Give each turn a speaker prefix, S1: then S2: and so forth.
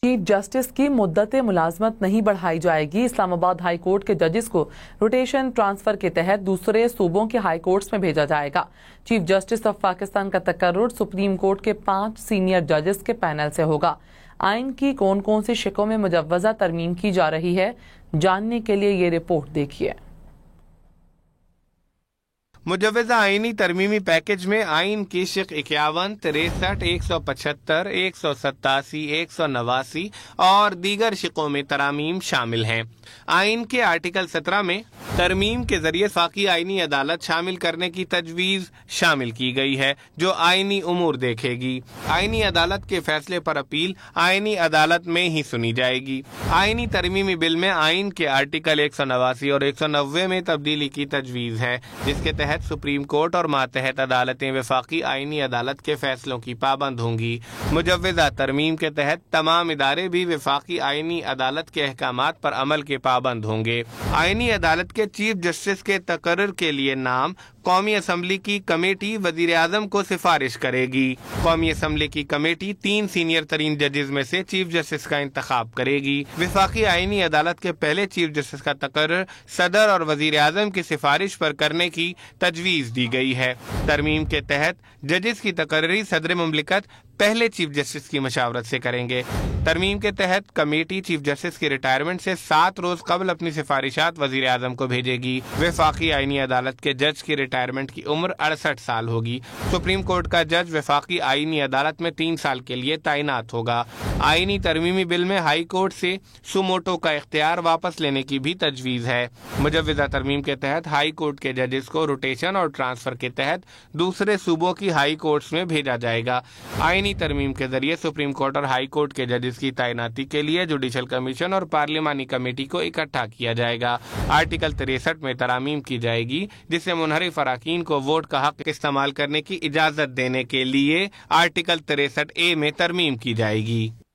S1: Chief justice کی مدت ملازمت نہیں بڑھائی جائے گی. اسلام آباد ہائی کورٹ کے ججز کو روٹیشن ٹرانسفر کے تحت دوسرے صوبوں کے ہائی کورٹس میں بھیجا جائے گا. چیف جسٹس آف پاکستان کا تقرر سپریم کورٹ کے 5 سینئر ججز کے پینل سے ہوگا. آئین کی کون کون سی شقوں میں مجوزہ ترمیم کی جا رہی ہے، جاننے کے لیے یہ رپورٹ دیکھیے.
S2: مجوزہ آئینی ترمیمی پیکج میں آئین کی شق 51، 63، 175، 187، 189 اور دیگر شقوں میں ترامیم شامل ہیں. آئین کے آرٹیکل 17 میں ترمیم کے ذریعے وفاقی آئینی عدالت شامل کرنے کی تجویز شامل کی گئی ہے جو آئینی امور دیکھے گی. آئینی عدالت کے فیصلے پر اپیل آئینی عدالت میں ہی سنی جائے گی. آئینی ترمیمی بل میں آئین کے آرٹیکل 189 اور 190 میں تبدیلی کی تجویز ہے، جس کے تحت سپریم کورٹ اور ماتحت عدالتیں وفاقی آئینی عدالت کے فیصلوں کی پابند ہوں گی. مجوزہ ترمیم کے تحت تمام ادارے بھی وفاقی آئینی عدالت کے احکامات پر عمل کے پابند ہوں گے. آئینی عدالت کے چیف جسٹس کے تقرر کے لیے نام قومی اسمبلی کی کمیٹی وزیر اعظم کو سفارش کرے گی. قومی اسمبلی کی کمیٹی 3 سینئر ترین ججز میں سے چیف جسٹس کا انتخاب کرے گی. وفاقی آئینی عدالت کے پہلے چیف جسٹس کا تقرر صدر اور وزیر اعظم کی سفارش پر کرنے کی تجویز دی گئی ہے. ترمیم کے تحت ججز کی تقرری صدر مملکت پہلے چیف جسٹس کی مشاورت سے کریں گے. ترمیم کے تحت کمیٹی چیف جسٹس کی ریٹائرمنٹ سے 7 روز قبل اپنی سفارشات وزیر اعظم کو بھیجے گی. وفاقی آئینی عدالت کے جج کی ریٹائرمنٹ کی عمر 68 سال ہوگی. سپریم کورٹ کا جج وفاقی آئینی عدالت میں 3 سال کے لیے تعینات ہوگا. آئینی ترمیمی بل میں ہائی کورٹ سے سوموٹو کا اختیار واپس لینے کی بھی تجویز ہے. مجوزہ ترمیم کے تحت ہائی کورٹ کے ججز کو روٹیشن اور ٹرانسفر کے تحت دوسرے صوبوں کی ہائی کورٹس میں بھیجا جائے گا. آئینی ترمیم کے ذریعے سپریم کورٹ اور ہائی کورٹ کے ججز کی تعیناتی کے لیے جوڈیشل کمیشن اور پارلیمانی کمیٹی کو اکٹھا کیا جائے گا. آرٹیکل 63 میں ترامیم کی جائے گی جس سے منحرف اراکین کو ووٹ کا حق استعمال کرنے کی اجازت دینے کے لیے آرٹیکل 63A میں ترمیم کی جائے گی.